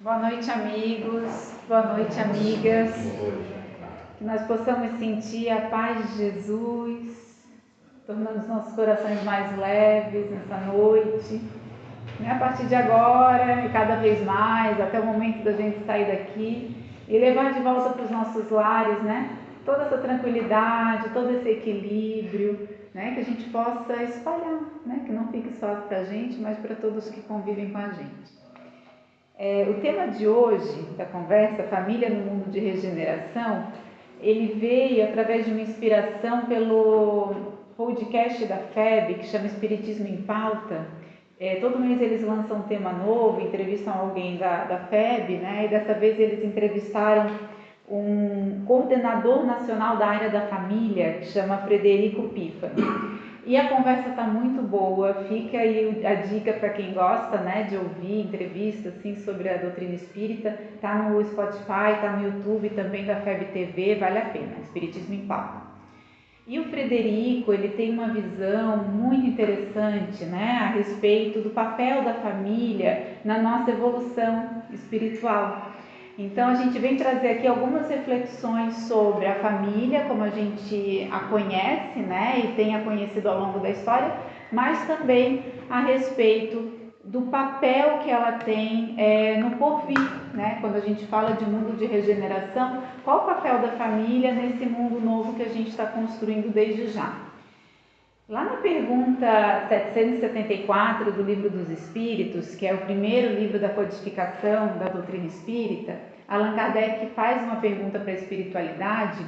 Boa noite, amigos. Boa noite, amigas. Que nós possamos sentir a paz de Jesus, tornando os nossos corações mais leves nessa noite. A partir de agora e cada vez mais, até o momento da gente sair daqui e levar de volta para os nossos lares, toda essa tranquilidade, todo esse equilíbrio, que a gente possa espalhar, que não fique só para a gente, mas para todos que convivem com a gente. O tema de hoje da conversa, Família no Mundo de Regeneração, ele veio através de uma inspiração pelo podcast da FEB, que chama Espiritismo em Pauta. Todo mês eles lançam um tema novo, entrevistam alguém da FEB, e dessa vez eles entrevistaram um coordenador nacional da área da família, que chama Frederico Pifani. E a conversa está muito boa, fica aí a dica para quem gosta de ouvir entrevistas assim, sobre a doutrina espírita, está no Spotify, está no YouTube também da FEB TV, vale a pena, Espiritismo em Pauta. E o Frederico, ele tem uma visão muito interessante a respeito do papel da família na nossa evolução espiritual. Então a gente vem trazer aqui algumas reflexões sobre a família, como a gente a conhece, e tenha conhecido ao longo da história, mas também a respeito do papel que ela tem no porvir, quando a gente fala de mundo de regeneração, qual o papel da família nesse mundo novo que a gente está construindo desde já. Lá na pergunta 774 do Livro dos Espíritos, que é o primeiro livro da codificação da doutrina espírita, Allan Kardec faz uma pergunta para a espiritualidade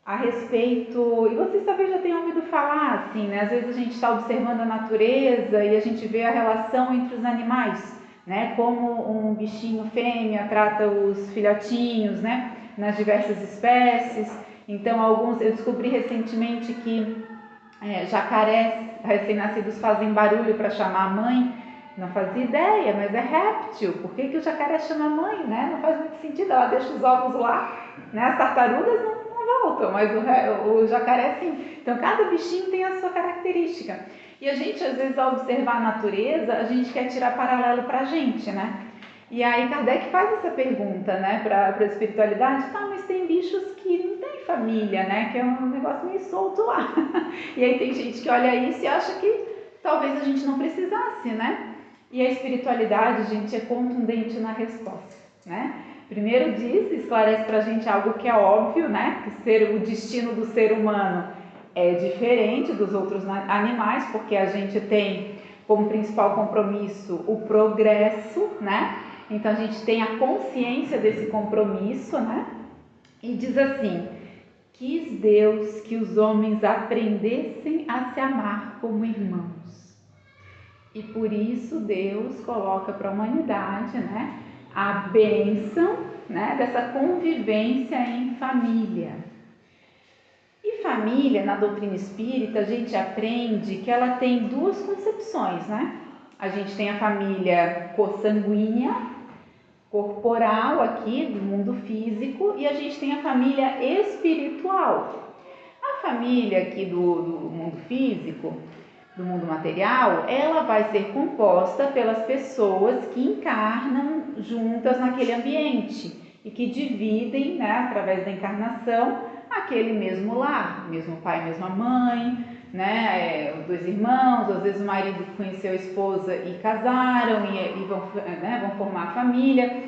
a respeito, e vocês talvez já tenham ouvido falar assim, às vezes a gente está observando a natureza e a gente vê a relação entre os animais, como um bichinho fêmea trata os filhotinhos, nas diversas espécies. Então eu descobri recentemente que jacarés recém-nascidos fazem barulho para chamar a mãe. Não fazia ideia, mas é réptil. Por que o jacaré chama a mãe? Não faz muito sentido, ela deixa os ovos lá, as tartarugas não voltam, mas o jacaré sim. Então cada bichinho tem a sua característica. E a gente, às vezes, ao observar a natureza, a gente quer tirar paralelo para a gente, E aí Kardec faz essa pergunta, para a espiritualidade, mas tem bichos que não tem família, que é um negócio meio solto lá. E aí tem gente que olha isso e acha que talvez a gente não precisasse, E a espiritualidade, gente, é contundente na resposta, Primeiro esclarece pra gente algo que é óbvio, que o destino do ser humano é diferente dos outros animais, porque a gente tem como principal compromisso o progresso, Então a gente tem a consciência desse compromisso, E diz assim: quis Deus que os homens aprendessem a se amar como irmãos. E por isso Deus coloca para a humanidade, a bênção, dessa convivência em família. E família, na doutrina espírita, a gente aprende que ela tem duas concepções, A gente tem a família consanguínea, corporal aqui, do mundo físico, e a gente tem a família espiritual. A família aqui do mundo físico, do mundo material, ela vai ser composta pelas pessoas que encarnam juntas naquele ambiente e que dividem, através da encarnação, aquele mesmo lar, mesmo pai, mesma mãe, os dois irmãos, às vezes o marido conheceu a esposa e casaram e vão formar a família.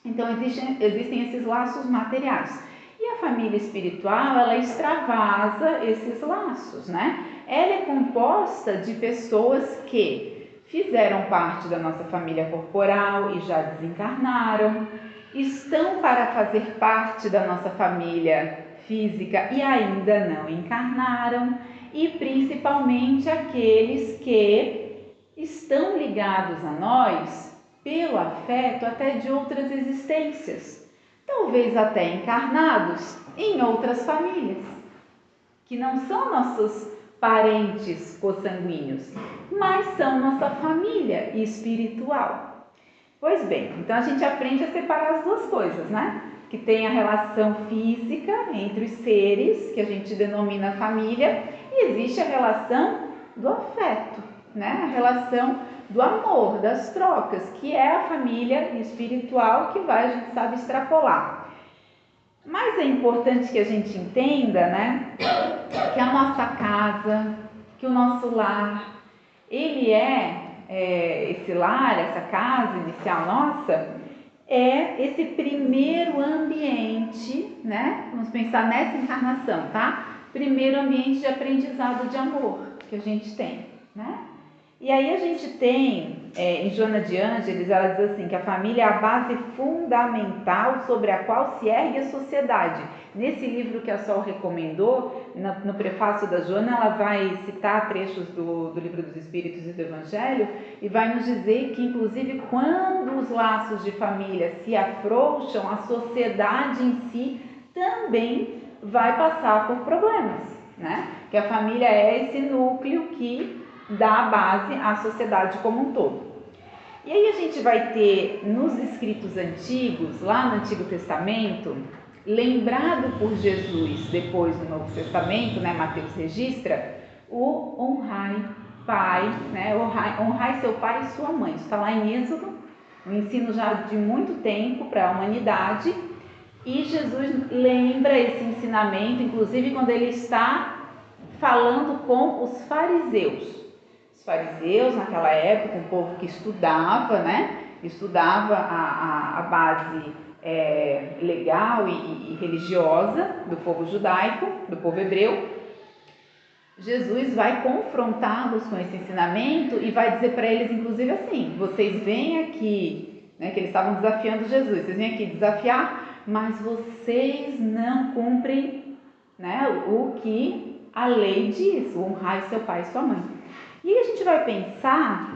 Então existem esses laços materiais. E a família espiritual, ela extravasa esses laços, Ela é composta de pessoas que fizeram parte da nossa família corporal e já desencarnaram, estão para fazer parte da nossa família física e ainda não encarnaram, e principalmente aqueles que estão ligados a nós pelo afeto até de outras existências, talvez até encarnados em outras famílias, que não são nossos parentes consanguíneos, mas são nossa família espiritual. Pois bem, então a gente aprende a separar as duas coisas, Que tem a relação física entre os seres, que a gente denomina família, e existe a relação do afeto, A relação do amor, das trocas, que é a família espiritual que vai, a gente sabe, extrapolar. Mas é importante que a gente entenda, né, que a nossa casa, que o nosso lar, ele esse lar, essa casa inicial nossa, é esse primeiro ambiente, né? Vamos pensar nessa encarnação, tá? Primeiro ambiente de aprendizado de amor que a gente tem, né? E aí a gente tem, em Joana de Ângeles, ela diz assim, que a família é a base fundamental sobre a qual se ergue a sociedade. Nesse livro que a Sol recomendou, no prefácio da Joana, ela vai citar trechos do Livro dos Espíritos e do Evangelho e vai nos dizer que, inclusive, quando os laços de família se afrouxam, a sociedade em si também vai passar por problemas, né? Que a família é esse núcleo que dá base à sociedade como um todo. E aí a gente vai ter nos escritos antigos, lá no Antigo Testamento, lembrado por Jesus depois do Novo Testamento, né, Mateus registra, o honrai pai, né, honrai seu pai e sua mãe. Isso está lá em Êxodo, um ensino já de muito tempo para a humanidade, e Jesus lembra esse ensinamento, inclusive quando ele está falando com os fariseus. Os fariseus, naquela época, um povo que estudava, né? Estudava a base legal e religiosa do povo judaico, do povo hebreu. Jesus vai confrontá-los com esse ensinamento e vai dizer para eles, inclusive assim, vocês vêm aqui, né, que eles estavam desafiando Jesus, vocês vêm aqui desafiar, mas vocês não cumprem, né, o que a lei diz, honrar seu pai e sua mãe. E a gente vai pensar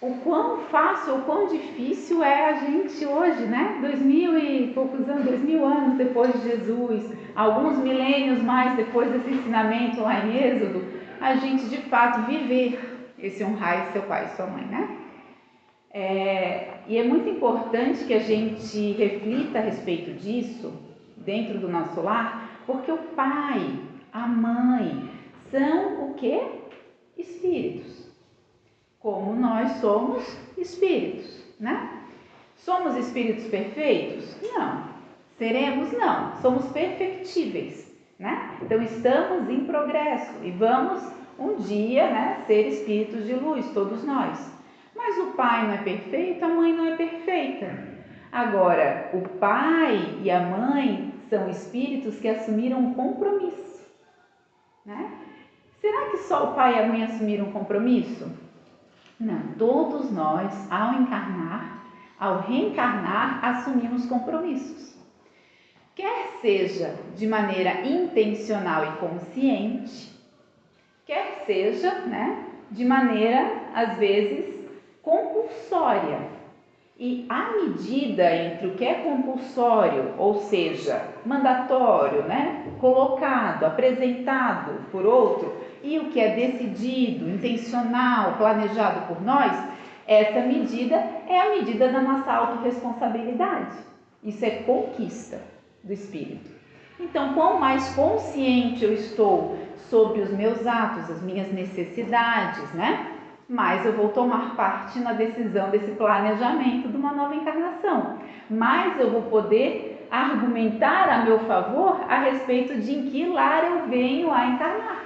o quão fácil, o quão difícil é a gente hoje, né? 2000 anos depois de Jesus, alguns milênios mais depois desse ensinamento lá em Êxodo, a gente de fato viver esse honrar seu pai e sua mãe, né? E é muito importante que a gente reflita a respeito disso dentro do nosso lar, porque o pai, a mãe, são o quê? Espíritos. Como nós somos espíritos, né? Somos espíritos perfeitos? Não. Seremos? Não. Somos perfectíveis, né? Então estamos em progresso e vamos um dia, né, ser espíritos de luz, todos nós. Mas o pai não é perfeito, a mãe não é perfeita. Agora, o pai e a mãe são espíritos que assumiram um compromisso, né? Será que só o pai e a mãe assumiram um compromisso? Não, todos nós, ao encarnar, ao reencarnar, assumimos compromissos. Quer seja de maneira intencional e consciente, quer seja, né, de maneira, às vezes, compulsória. E a medida entre o que é compulsório, ou seja, mandatório, né, colocado, apresentado por outro, e o que é decidido, intencional, planejado por nós, essa medida é a medida da nossa autorresponsabilidade. Isso é conquista do espírito. Então, quanto mais consciente eu estou sobre os meus atos, as minhas necessidades, né, mais eu vou tomar parte na decisão desse planejamento de uma nova encarnação. Mais eu vou poder argumentar a meu favor a respeito de em que lar eu venho a encarnar.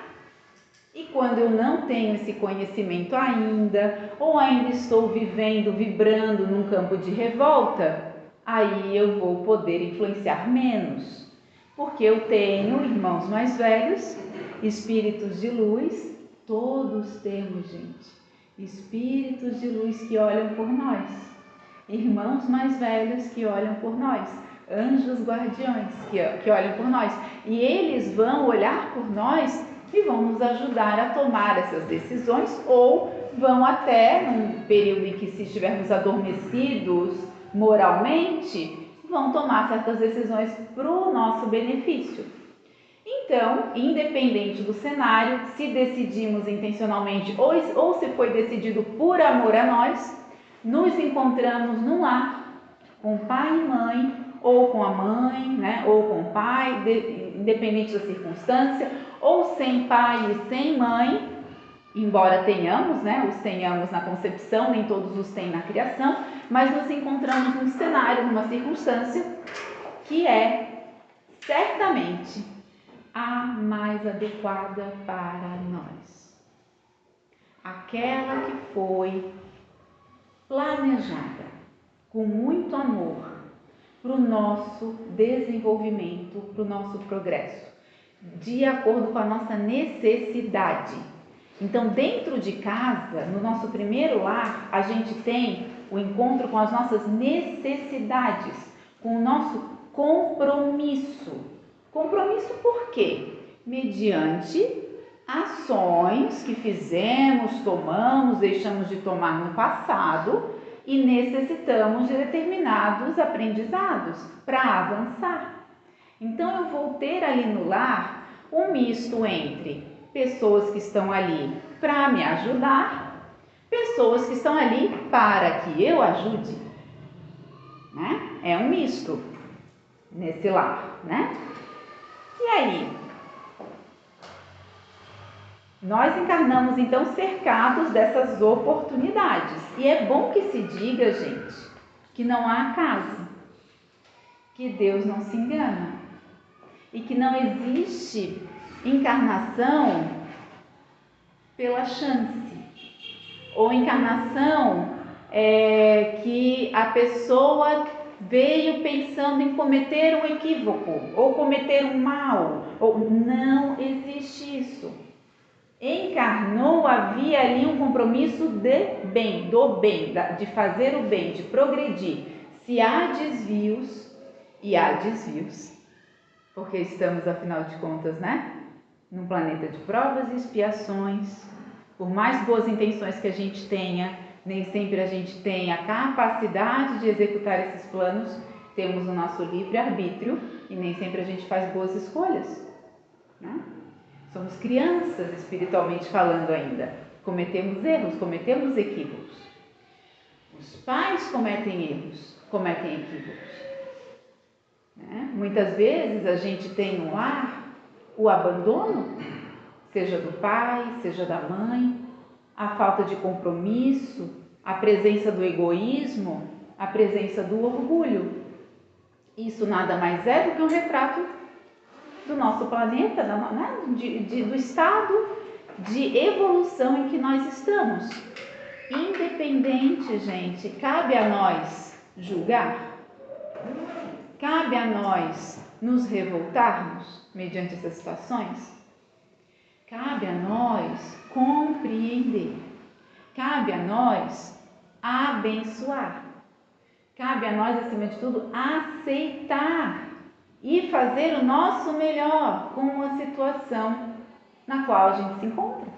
E quando eu não tenho esse conhecimento ainda, ou ainda estou vivendo, vibrando num campo de revolta, aí eu vou poder influenciar menos. Porque eu tenho irmãos mais velhos, espíritos de luz, todos temos, gente. Espíritos de luz que olham por nós, irmãos mais velhos que olham por nós, anjos guardiões que olham por nós, e eles vão olhar por nós e vão nos ajudar a tomar essas decisões, ou vão até, num período em que se estivermos adormecidos moralmente, vão tomar certas decisões para o nosso benefício. Então, independente do cenário, se decidimos intencionalmente ou se foi decidido por amor a nós, nos encontramos num lar com pai e mãe, ou com a mãe, né, ou com o pai, independente da circunstância, ou sem pai e sem mãe, embora tenhamos, né, os tenhamos na concepção, nem todos os têm na criação, mas nos encontramos num cenário, numa circunstância que é certamente a mais adequada para nós. Aquela que foi planejada com muito amor para o nosso desenvolvimento, para o nosso progresso, de acordo com a nossa necessidade. Então, dentro de casa, no nosso primeiro lar, a gente tem o encontro com as nossas necessidades, com o nosso compromisso. Compromisso por quê? Mediante ações que fizemos, tomamos, deixamos de tomar no passado e necessitamos de determinados aprendizados para avançar. Então, eu vou ter ali no lar um misto entre pessoas que estão ali para me ajudar, pessoas que estão ali para que eu ajude, né? É um misto nesse lar, né? E aí, nós encarnamos então cercados dessas oportunidades. E é bom que se diga, gente, que não há acaso, que Deus não se engana e que não existe encarnação pela chance ou encarnação que a pessoa veio pensando em cometer um equívoco ou cometer um mal, ou não existe isso. Encarnou, havia ali um compromisso de bem, do bem, de fazer o bem, de progredir. Se há desvios, e há desvios, porque estamos, afinal de contas, né, num planeta de provas e expiações. Por mais boas intenções que a gente tenha, nem sempre a gente tem a capacidade de executar esses planos. Temos o nosso livre-arbítrio e nem sempre a gente faz boas escolhas, né? Somos crianças espiritualmente falando ainda. Cometemos erros, cometemos equívocos. Os pais cometem erros, cometem equívocos. Né? Muitas vezes a gente tem no lar o abandono, seja do pai, seja da mãe, a falta de compromisso, a presença do egoísmo, a presença do orgulho. Isso nada mais é do que um retrato do nosso planeta, né? Do estado de evolução em que nós estamos. Independente, gente, cabe a nós julgar, cabe a nós nos revoltarmos mediante essas situações, cabe a nós compreender, cabe a nós abençoar, cabe a nós, acima de tudo, aceitar e fazer o nosso melhor com a situação na qual a gente se encontra.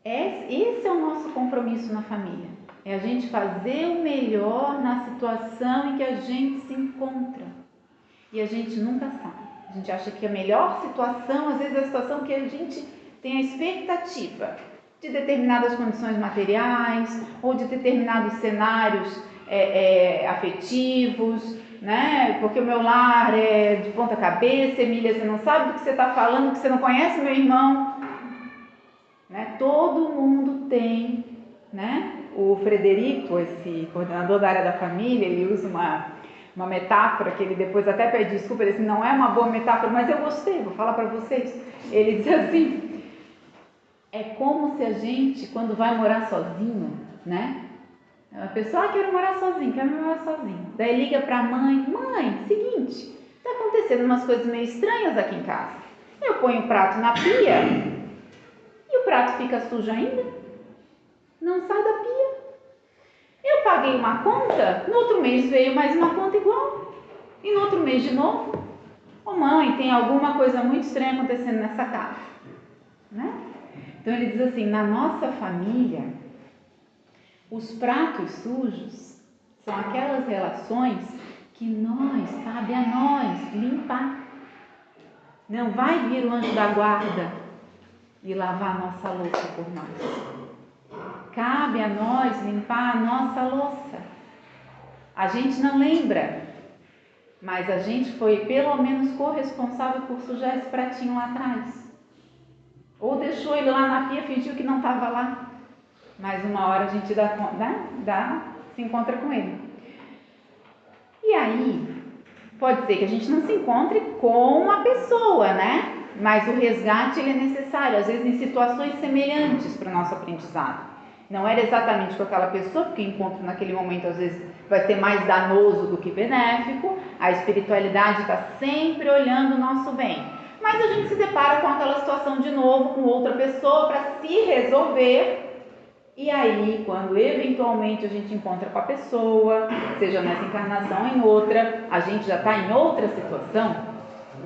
Esse é o nosso compromisso na família. É a gente fazer o melhor na situação em que a gente se encontra. E a gente nunca sabe. A gente acha que a melhor situação, às vezes, é a situação que a gente tem a expectativa de determinadas condições materiais ou de determinados cenários afetivos, né? Porque o meu lar é de ponta cabeça, Emília, você não sabe do que você está falando, que você não conhece meu irmão, né? Todo mundo tem, né? O Frederico, esse coordenador da área da família, ele usa uma metáfora que ele depois até pede desculpa, ele diz, não é uma boa metáfora, mas eu gostei, vou falar para vocês. Ele diz assim, é como se a gente, quando vai morar sozinho, né? A pessoa quer morar sozinho, quer morar sozinho. Daí liga para a mãe, seguinte, tá acontecendo umas coisas meio estranhas aqui em casa. Eu ponho o prato na pia e o prato fica sujo ainda, não sai da pia. Eu paguei uma conta, no outro mês veio mais uma conta igual, e no outro mês de novo. Ô mãe, tem alguma coisa muito estranha acontecendo nessa casa, né? Então ele diz assim, na nossa família, os pratos sujos são aquelas relações que cabe a nós limpar. Não vai vir o anjo da guarda e lavar a nossa louça por nós. Cabe a nós limpar a nossa louça. A gente não lembra, mas a gente foi pelo menos corresponsável por sujar esse pratinho lá atrás. Ou deixou ele lá na pia, fingiu que não estava lá. Mas uma hora a gente se encontra com ele. E aí, pode ser que a gente não se encontre com a pessoa, né? Mas o resgate ele é necessário, às vezes em situações semelhantes para o nosso aprendizado. Não era exatamente com aquela pessoa, porque o encontro naquele momento às vezes vai ser mais danoso do que benéfico. A espiritualidade está sempre olhando o nosso bem. Mas a gente se depara com aquela situação de novo, com outra pessoa para se resolver. E aí, quando eventualmente a gente encontra com a pessoa, seja nessa encarnação ou em outra, a gente já está em outra situação,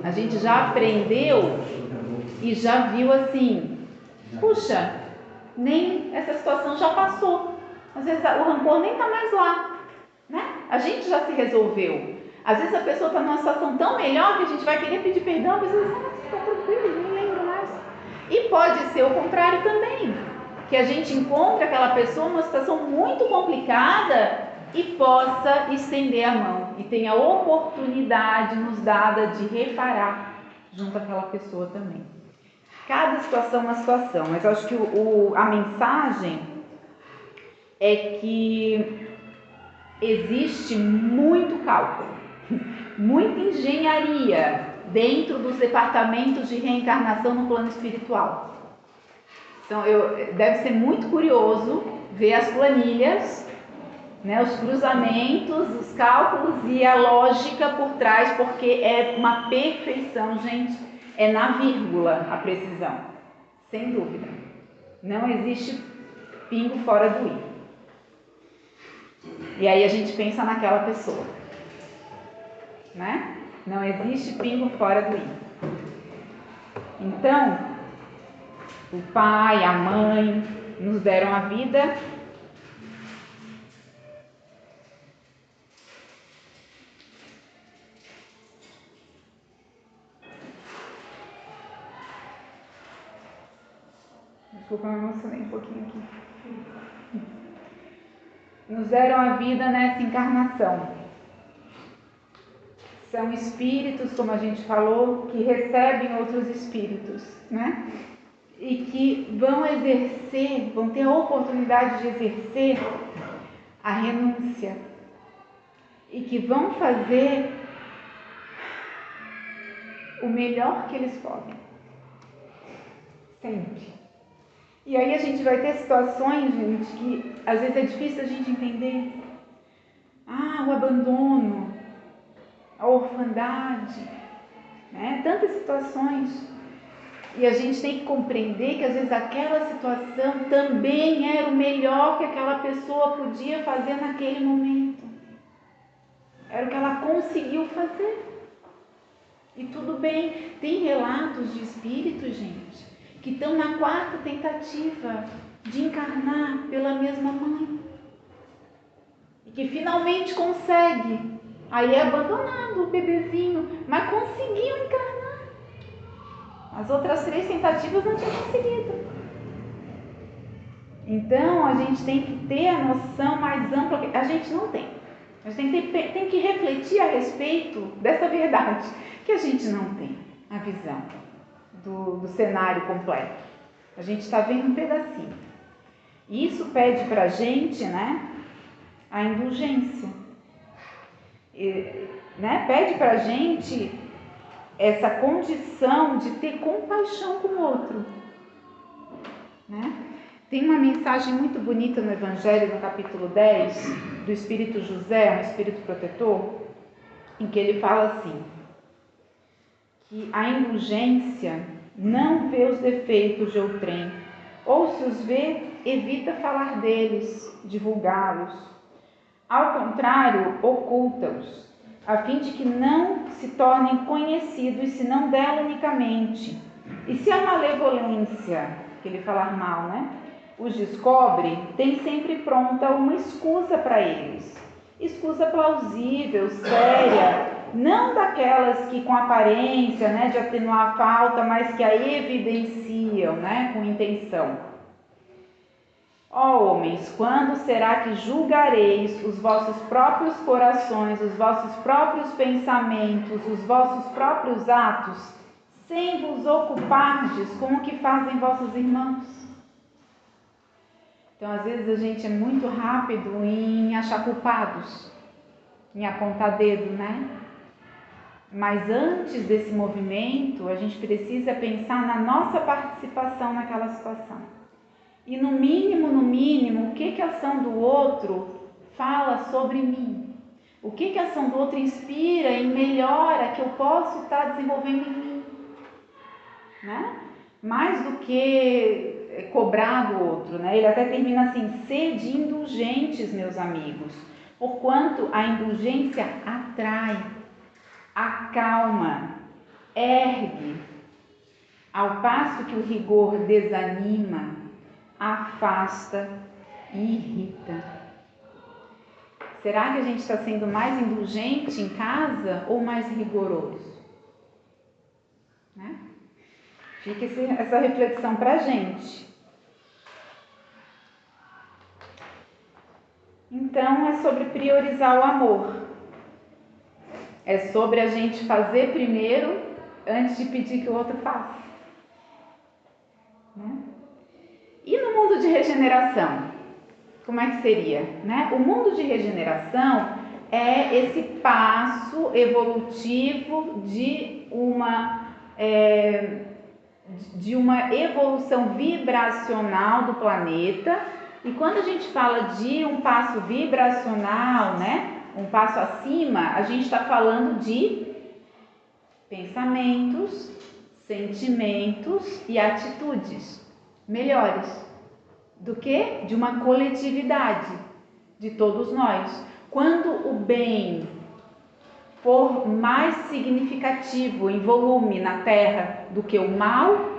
a gente já aprendeu e já viu assim, puxa, nem essa situação já passou. Às vezes o rancor nem está mais lá, né? A gente já se resolveu. Às vezes a pessoa está numa situação tão melhor que a gente vai querer pedir perdão, mas está tranquilo, nem lembro mais. E pode ser o contrário também, que a gente encontre aquela pessoa numa situação muito complicada e possa estender a mão e tenha a oportunidade nos dada de reparar junto àquela pessoa também. Cada situação é uma situação, mas eu acho que a mensagem é que existe muito cálculo, muita engenharia dentro dos departamentos de reencarnação no plano espiritual. Então, deve ser muito curioso ver as planilhas, né, os cruzamentos, os cálculos e a lógica por trás, porque é uma perfeição, gente. É na vírgula a precisão, sem dúvida. Não existe pingo fora do i. E aí a gente pensa naquela pessoa, né? Não existe pingo fora do i. Então, o pai, a mãe nos deram a vida. Desculpa, eu me emocionei um pouquinho aqui. Nos deram a vida nessa encarnação. São espíritos, como a gente falou, que recebem outros espíritos, né? E que vão exercer, vão ter a oportunidade de exercer a renúncia. E que vão fazer o melhor que eles podem. Sempre. E aí a gente vai ter situações, gente, que às vezes é difícil a gente entender. O abandono, a orfandade, né? Tantas situações. E a gente tem que compreender que às vezes aquela situação também era o melhor que aquela pessoa podia fazer naquele momento. Era o que ela conseguiu fazer. E tudo bem. Tem relatos de espíritos, gente, que estão na 4ª tentativa de encarnar pela mesma mãe. E que finalmente consegue. Aí é abandonado o bebezinho, mas conseguiu encarnar. As outras 3 tentativas não tinham conseguido. Então, a gente tem que ter a noção mais ampla, que a gente não tem. A gente tem que refletir a respeito dessa verdade, que a gente não tem a visão do cenário completo. A gente está vendo um pedacinho. E isso pede para a gente, né, a indulgência. Pede para a gente essa condição de ter compaixão com o outro. Né? Tem uma mensagem muito bonita no Evangelho, no capítulo 10, do Espírito José, um espírito protetor, em que ele fala assim, que a indulgência não vê os defeitos de outrem, ou se os vê, evita falar deles, divulgá-los. Ao contrário, oculta-os, a fim de que não se tornem conhecidos, senão dela unicamente. E se a malevolência, que ele falar mal, né, os descobre, tem sempre pronta uma escusa para eles. Escusa plausível, séria, não daquelas que com aparência, né, de atenuar a falta, mas que a evidenciam, né, com intenção. Ó homens, quando será que julgareis os vossos próprios corações, os vossos próprios pensamentos, os vossos próprios atos, sem vos ocupardes com o que fazem vossos irmãos. Então, às vezes, a gente é muito rápido em achar culpados, em apontar dedo, né? Mas antes desse movimento, a gente precisa pensar na nossa participação naquela situação. E no mínimo, o que a ação do outro fala sobre mim? O que a ação do outro inspira e melhora que eu posso estar desenvolvendo em mim? Né? Mais do que cobrar do outro, né? Ele até termina assim: sede indulgentes, meus amigos, porquanto a indulgência atrai, acalma, ergue, ao passo que o rigor desanima, afasta e irrita. Será que a gente está sendo mais indulgente em casa ou mais rigoroso? Né? Fica essa reflexão para a gente. Então, é sobre priorizar o amor. É sobre a gente fazer primeiro antes de pedir que o outro faça. Né? E no mundo de regeneração? Como é que seria? Né? O mundo de regeneração é esse passo evolutivo de uma evolução vibracional do planeta. E quando a gente fala de um passo vibracional, né, um passo acima, a gente está falando de pensamentos, sentimentos e atitudes melhores do que de uma coletividade de todos nós. Quando o bem for mais significativo em volume na Terra do que o mal,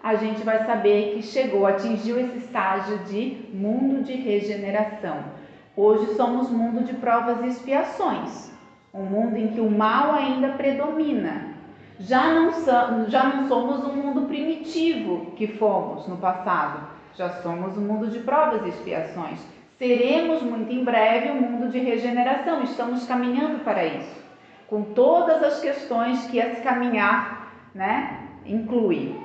a gente vai saber que atingiu esse estágio de mundo de regeneração. Hoje somos mundo de provas e expiações, um mundo em que o mal ainda predomina. Já não somos o mundo primitivo que fomos no passado, já somos o mundo de provas e expiações. Seremos muito em breve um mundo de regeneração, estamos caminhando para isso, com todas as questões que esse caminhar, né, inclui,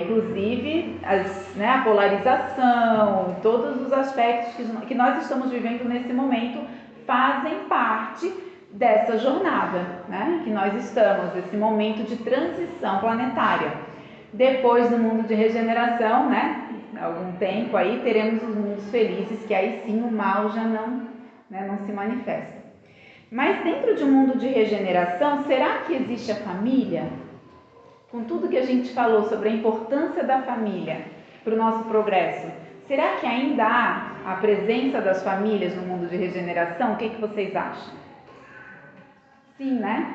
inclusive a polarização, todos os aspectos que nós estamos vivendo nesse momento fazem parte dessa jornada, né, que nós estamos, esse momento de transição planetária. Depois do mundo de regeneração, né, algum tempo aí teremos os mundos felizes, que aí sim o mal já não se manifesta. Mas dentro de um mundo de regeneração, será que existe a família? Com tudo que a gente falou sobre a importância da família para o nosso progresso, será que ainda há a presença das famílias no mundo de regeneração? O que vocês acham? Sim, né?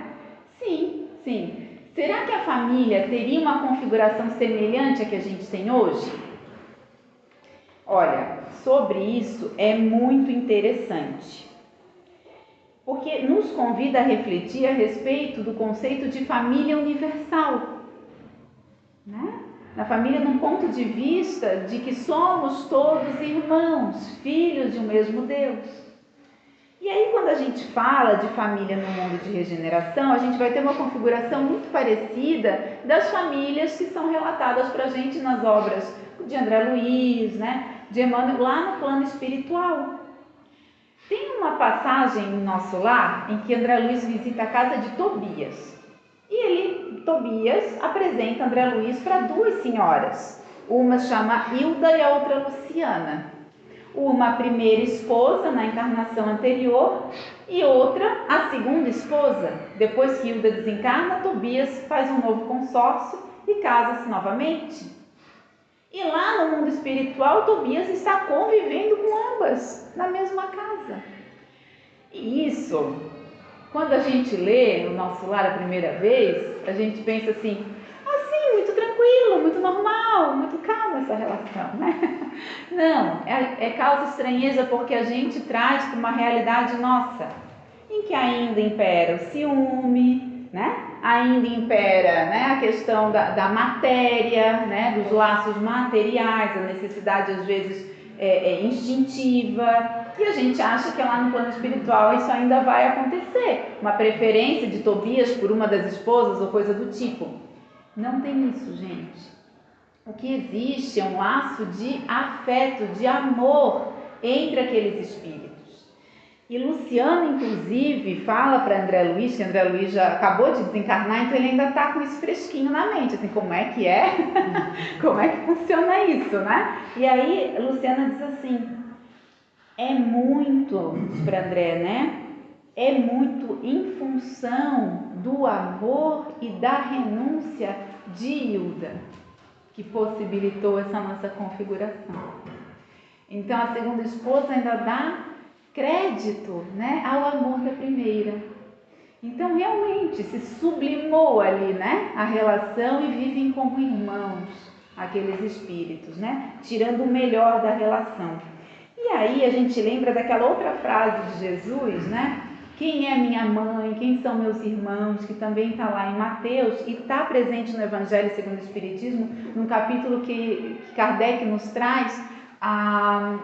Sim. Será que a família teria uma configuração semelhante à que a gente tem hoje? Olha, sobre isso é muito interessante, porque nos convida a refletir a respeito do conceito de família universal, né? Na família, num ponto de vista de que somos todos irmãos, filhos de um mesmo Deus. E aí, quando a gente fala de família no mundo de regeneração, a gente vai ter uma configuração muito parecida das famílias que são relatadas para a gente nas obras de André Luiz, né, de Emmanuel, lá no plano espiritual. Tem uma passagem no Nosso Lar em que André Luiz visita a casa de Tobias. E Tobias, apresenta André Luiz para duas senhoras. Uma chama Hilda e a outra Luciana. Uma a primeira esposa na encarnação anterior e outra a segunda esposa. Depois que Hilda desencarna, Tobias faz um novo consórcio e casa-se novamente. E lá no mundo espiritual, Tobias está convivendo com ambas na mesma casa. E isso, quando a gente lê no Nosso Lar a primeira vez, a gente pensa assim, muito tranquilo, muito normal, muito calma essa relação, né? Não, causa estranheza porque a gente traz para uma realidade nossa, em que ainda impera o ciúme, né? Ainda impera, né, a questão da matéria, né, dos laços materiais, a necessidade às vezes instintiva, e a gente acha que lá no plano espiritual isso ainda vai acontecer, uma preferência de Tobias por uma das esposas ou coisa do tipo. Não tem isso, gente. O que existe é um laço de afeto, de amor entre aqueles espíritos. E Luciano, inclusive, fala para André Luiz, que André Luiz já acabou de desencarnar, então ele ainda está com isso fresquinho na mente, assim, como é que é? Como é que funciona isso, né? E aí, Luciana diz assim, é muito, para André, né? É muito em função do amor e da renúncia de Hilda que possibilitou essa nossa configuração. Então, a segunda esposa ainda dá crédito, né, ao amor da primeira. Então, realmente, se sublimou ali, né, a relação e vivem como irmãos, aqueles espíritos, né, tirando o melhor da relação. E aí a gente lembra daquela outra frase de Jesus, né, quem é minha mãe, quem são meus irmãos, que também está lá em Mateus e está presente no Evangelho segundo o Espiritismo, num capítulo que Kardec nos traz a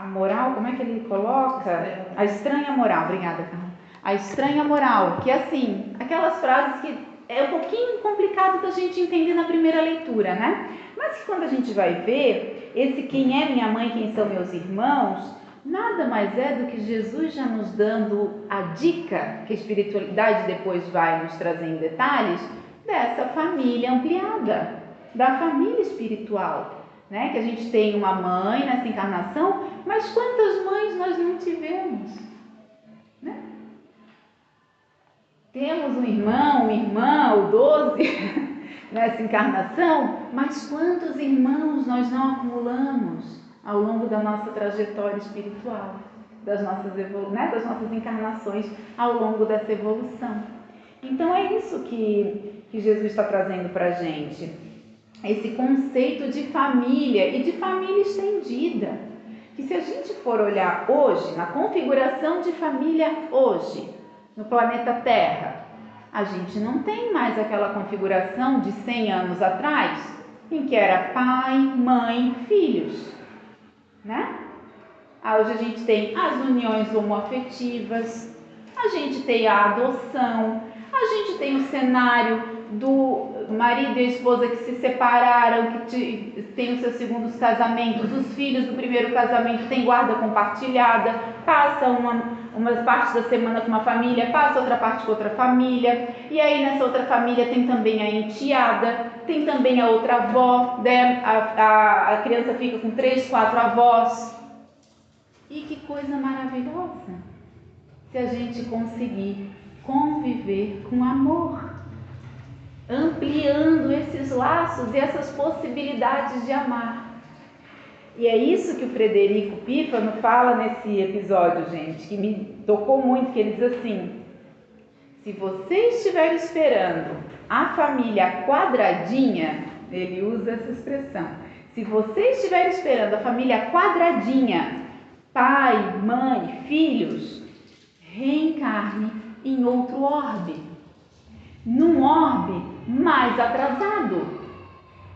moral, como é que ele coloca? A estranha moral, obrigada, Carla. A estranha moral, que é assim, aquelas frases que é um pouquinho complicado da gente entender na primeira leitura, né? Mas que quando a gente vai ver, esse quem é minha mãe, quem são meus irmãos, nada mais é do que Jesus já nos dando a dica, que a espiritualidade depois vai nos trazer em detalhes, dessa família ampliada, da família espiritual. Né? Que a gente tem uma mãe nessa encarnação, mas quantas mães nós não tivemos? Né? Temos um irmão, uma irmã, ou 12 nessa encarnação, mas quantos irmãos nós não acumulamos ao longo da nossa trajetória espiritual, das nossas encarnações ao longo dessa evolução. Então é isso que Jesus está trazendo para a gente. Esse conceito de família e de família estendida, que se a gente for olhar hoje, na configuração de família hoje, no planeta Terra, a gente não tem mais aquela configuração de 100 anos atrás, em que era pai, mãe, filhos, né? Hoje a gente tem as uniões homoafetivas, a gente tem a adoção, a gente tem o cenário do marido e a esposa que se separaram, que tem os seus segundos casamentos, os filhos do primeiro casamento têm guarda compartilhada, passa uma parte da semana com uma família, passa outra parte com outra família, e aí nessa outra família tem também a enteada, tem também a outra avó, né? A criança fica com 3, 4 avós. E que coisa maravilhosa se a gente conseguir conviver com amor, ampliando esses laços e essas possibilidades de amar. E é isso que o Frederico Pífano fala nesse episódio, gente, que me tocou muito, que ele diz assim: se você estiver esperando a família quadradinha, ele usa essa expressão, se você estiver esperando a família quadradinha, pai, mãe, filhos, reencarne em outro orbe, num orbe mais atrasado,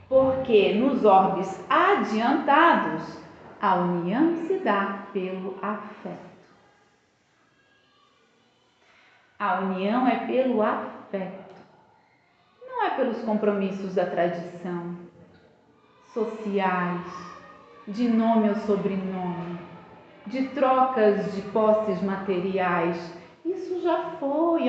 porque nos orbes adiantados a união se dá pelo afeto. A união é pelo afeto, não é pelos compromissos da tradição, sociais, de nome ou sobrenome, de trocas de posses materiais. Isso já foi,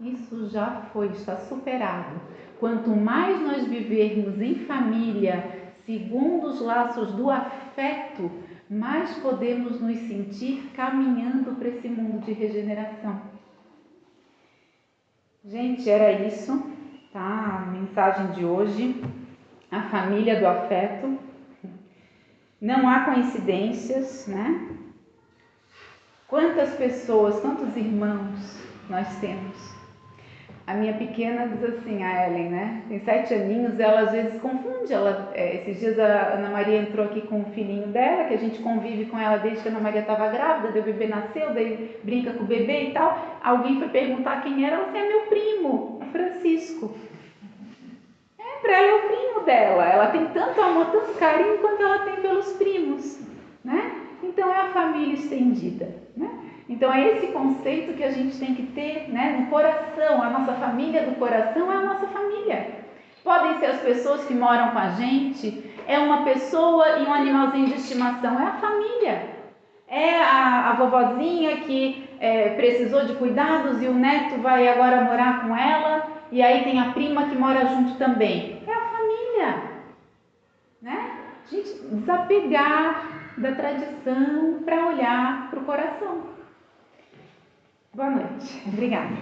isso já foi, está superado. Quanto mais nós vivermos em família, segundo os laços do afeto, mais podemos nos sentir caminhando para esse mundo de regeneração. Gente, era isso, tá? A mensagem de hoje, a família do afeto. Não há coincidências, né? Quantas pessoas, quantos irmãos nós temos? A minha pequena diz assim, a Ellen, né? Tem 7 aninhos, ela às vezes confunde. Esses dias a Ana Maria entrou aqui com o filhinho dela, que a gente convive com ela desde que a Ana Maria estava grávida, daí o bebê nasceu, daí brinca com o bebê e tal. Alguém foi perguntar quem era, ela disse, é meu primo, o Francisco. Para ela é o primo dela, ela tem tanto amor, tanto carinho quanto ela tem pelos primos, né? Então é a família estendida, né? Então é esse conceito que a gente tem que ter, né, no coração. A nossa família do coração é a nossa família. Podem ser as pessoas que moram com a gente, é uma pessoa e um animalzinho de estimação, é a família. É a vovozinha que precisou de cuidados e o neto vai agora morar com ela, e aí tem a prima que mora junto também. É a família, né? A gente desapegar da tradição para olhar para o coração. Boa noite. Obrigada.